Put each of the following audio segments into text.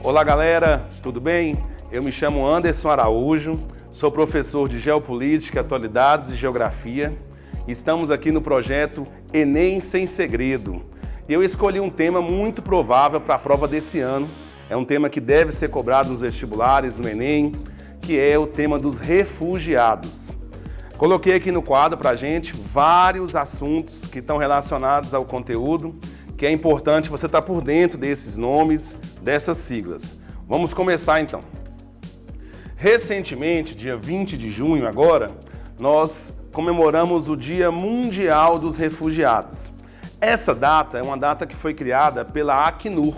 Olá galera, tudo bem? Eu me chamo Anderson Araújo, sou professor de Geopolítica, Atualidades e Geografia. Estamos aqui no projeto Enem Sem Segredo. E eu escolhi um tema muito provável para a prova desse ano. É um tema que deve ser cobrado nos vestibulares, no Enem, que é o tema dos refugiados. Coloquei aqui no quadro para a gente vários assuntos que estão relacionados ao conteúdo, que é importante você estar por dentro desses nomes, dessas siglas. Vamos começar então. Recentemente, dia 20 de junho agora, nós comemoramos o Dia Mundial dos Refugiados. Essa data é uma data que foi criada pela Acnur.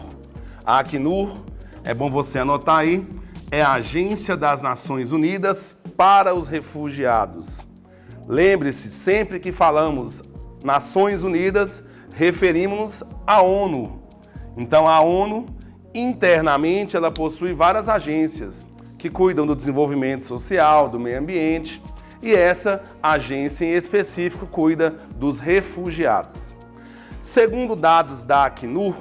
A Acnur, é bom você anotar aí, é a Agência das Nações Unidas para os Refugiados. Lembre-se, sempre que falamos Nações Unidas, referimos à ONU. Então, a ONU, internamente, ela possui várias agências que cuidam do desenvolvimento social, do meio ambiente, e essa agência em específico cuida dos refugiados. Segundo dados da Acnur,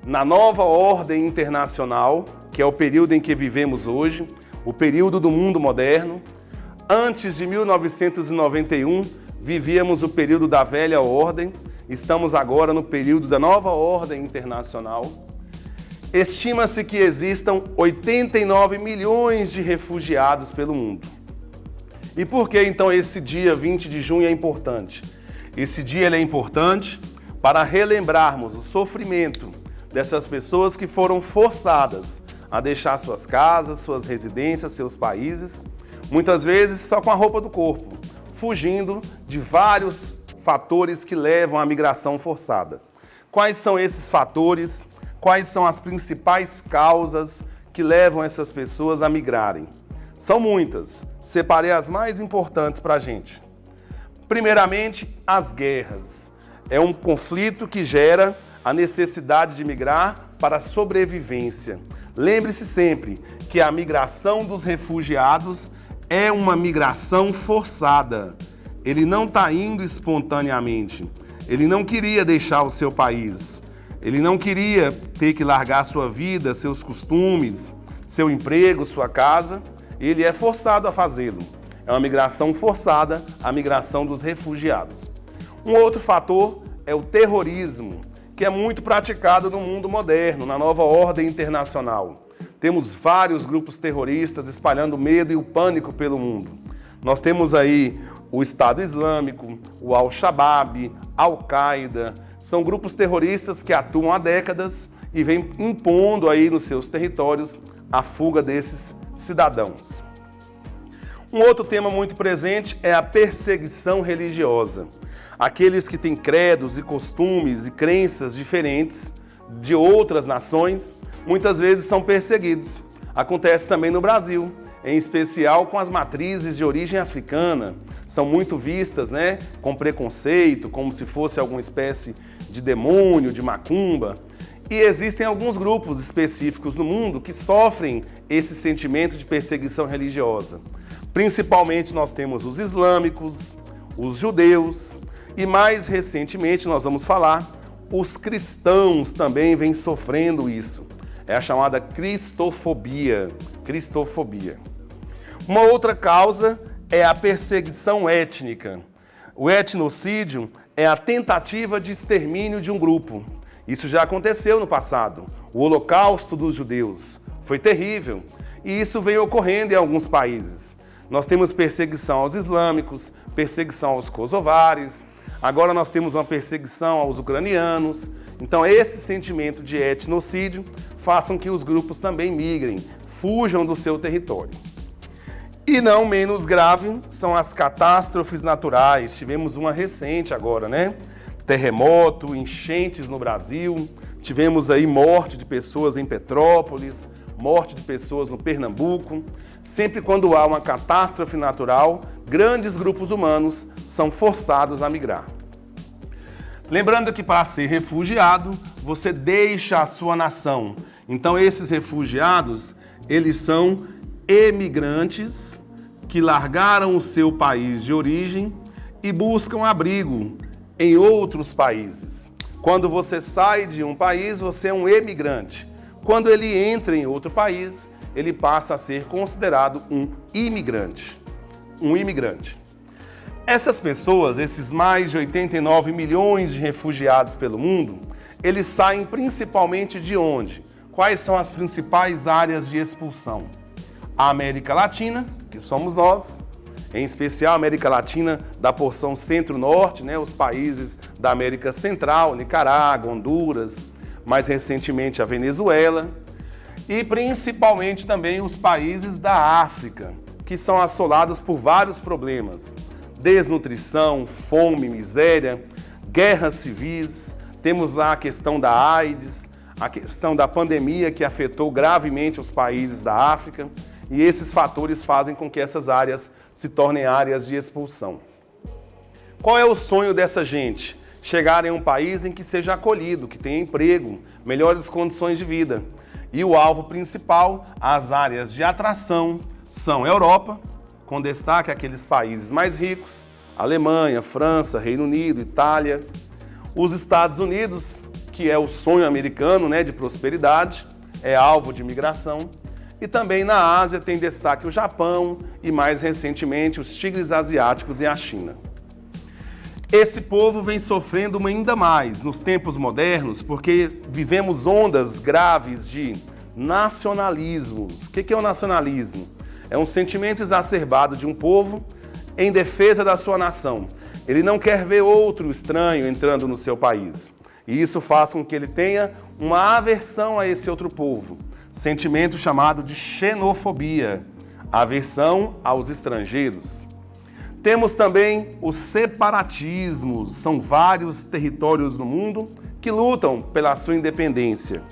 na nova ordem internacional, que é o período em que vivemos hoje, o período do mundo moderno, antes de 1991, vivíamos o período da velha ordem, estamos agora no período da nova ordem internacional. Estima-se que existam 89 milhões de refugiados pelo mundo. E por que então esse dia 20 de junho é importante? Esse dia ele é importante para relembrarmos o sofrimento dessas pessoas que foram forçadas a deixar suas casas, suas residências, seus países, muitas vezes só com a roupa do corpo, fugindo de vários fatores que levam à migração forçada. Quais são esses fatores? Quais são as principais causas que levam essas pessoas a migrarem? São muitas, separei as mais importantes para a gente. Primeiramente, as guerras. É um conflito que gera a necessidade de migrar para a sobrevivência. Lembre-se sempre que a migração dos refugiados é uma migração forçada. Ele não está indo espontaneamente. Ele não queria deixar o seu país. Ele não queria ter que largar sua vida, seus costumes, seu emprego, sua casa. Ele é forçado a fazê-lo. É uma migração forçada, a migração dos refugiados. Um outro fator é o terrorismo, que é muito praticado no mundo moderno, na nova ordem internacional. Temos vários grupos terroristas espalhando medo e o pânico pelo mundo. Nós temos aí o Estado Islâmico, o Al-Shabaab, Al-Qaeda. São grupos terroristas que atuam há décadas e vêm impondo aí nos seus territórios a fuga desses cidadãos. Um outro tema muito presente é a perseguição religiosa. Aqueles que têm credos e costumes e crenças diferentes de outras nações, muitas vezes são perseguidos. Acontece também no Brasil, em especial com as matrizes de origem africana. São muito vistas, com preconceito, como se fosse alguma espécie de demônio, de macumba. E existem alguns grupos específicos no mundo que sofrem esse sentimento de perseguição religiosa. Principalmente nós temos os islâmicos, os judeus e mais recentemente nós vamos falar, os cristãos também vêm sofrendo isso. É a chamada cristofobia. Uma outra causa é a perseguição étnica. O etnocídio é a tentativa de extermínio de um grupo. Isso já aconteceu no passado. O Holocausto dos judeus foi terrível e isso vem ocorrendo em alguns países. Nós temos perseguição aos islâmicos, perseguição aos kosovares, agora nós temos uma perseguição aos ucranianos. Então esse sentimento de etnocídio façam que os grupos também migrem, fujam do seu território. E não menos grave são as catástrofes naturais. Tivemos uma recente agora, Terremoto, enchentes no Brasil, tivemos aí morte de pessoas em Petrópolis, morte de pessoas no Pernambuco. Sempre quando há uma catástrofe natural, grandes grupos humanos são forçados a migrar. Lembrando que para ser refugiado, você deixa a sua nação. Então esses refugiados, eles são emigrantes que largaram o seu país de origem e buscam abrigo em outros países. Quando você sai de um país, você é um emigrante. Quando ele entra em outro país, ele passa a ser considerado um imigrante. Um imigrante. Essas pessoas, esses mais de 89 milhões de refugiados pelo mundo, eles saem principalmente de onde? Quais são as principais áreas de expulsão? A América Latina, que somos nós, em especial a América Latina da porção centro-norte, né, os países da América Central, Nicarágua, Honduras, mais recentemente a Venezuela, e principalmente também os países da África, que são assolados por vários problemas: desnutrição, fome, miséria, guerras civis, temos lá a questão da AIDS, a questão da pandemia que afetou gravemente os países da África, e esses fatores fazem com que essas áreas se tornem áreas de expulsão. Qual é o sonho dessa gente? Chegar em um país em que seja acolhido, que tenha emprego, melhores condições de vida. E o alvo principal, as áreas de atração, são a Europa, com destaque aqueles países mais ricos, Alemanha, França, Reino Unido, Itália, os Estados Unidos, que é o sonho americano, né, de prosperidade, é alvo de migração, e também na Ásia tem destaque o Japão e mais recentemente os tigres asiáticos e a China. Esse povo vem sofrendo ainda mais nos tempos modernos porque vivemos ondas graves de nacionalismos. O que é o nacionalismo? É um sentimento exacerbado de um povo em defesa da sua nação. Ele não quer ver outro estranho entrando no seu país. E isso faz com que ele tenha uma aversão a esse outro povo. Sentimento chamado de xenofobia, aversão aos estrangeiros. Temos também os separatismos, são vários territórios no mundo que lutam pela sua independência.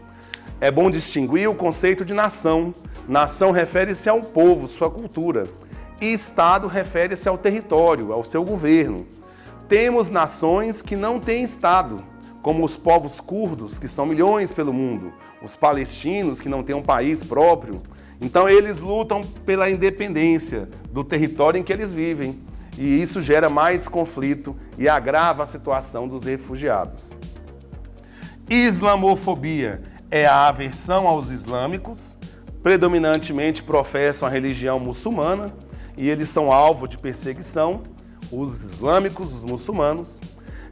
É bom distinguir o conceito de nação. Nação refere-se ao povo, sua cultura, e Estado refere-se ao território, ao seu governo. Temos nações que não têm Estado, como os povos curdos, que são milhões pelo mundo, os palestinos, que não têm um país próprio. Então eles lutam pela independência do território em que eles vivem, e isso gera mais conflito e agrava a situação dos refugiados. Islamofobia é a aversão aos islâmicos, predominantemente professam a religião muçulmana, e eles são alvo de perseguição, os islâmicos, os muçulmanos.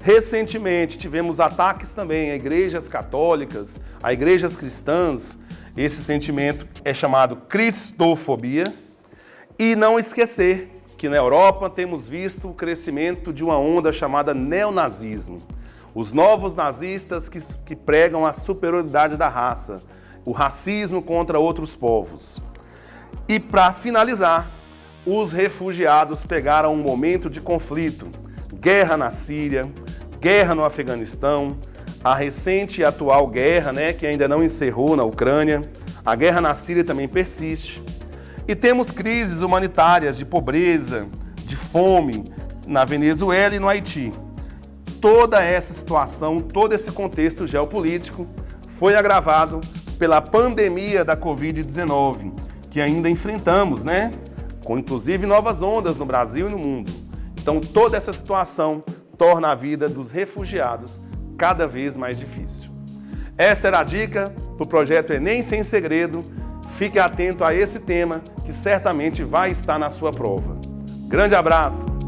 Recentemente tivemos ataques também a igrejas católicas, a igrejas cristãs. Esse sentimento é chamado cristofobia. E não esquecer que na Europa temos visto o crescimento de uma onda chamada neonazismo. Os novos nazistas que pregam a superioridade da raça, o racismo contra outros povos. E para finalizar, os refugiados pegaram um momento de conflito, guerra na Síria, guerra no Afeganistão, a recente e atual guerra, que ainda não encerrou na Ucrânia, a guerra na Síria também persiste. E temos crises humanitárias de pobreza, de fome na Venezuela e no Haiti. Toda essa situação, todo esse contexto geopolítico foi agravado pela pandemia da Covid-19, que ainda enfrentamos, com inclusive novas ondas no Brasil e no mundo. Então toda essa situação torna a vida dos refugiados cada vez mais difícil. Essa era a dica para o projeto Enem Sem Segredo. Fique atento a esse tema que certamente vai estar na sua prova. Grande abraço!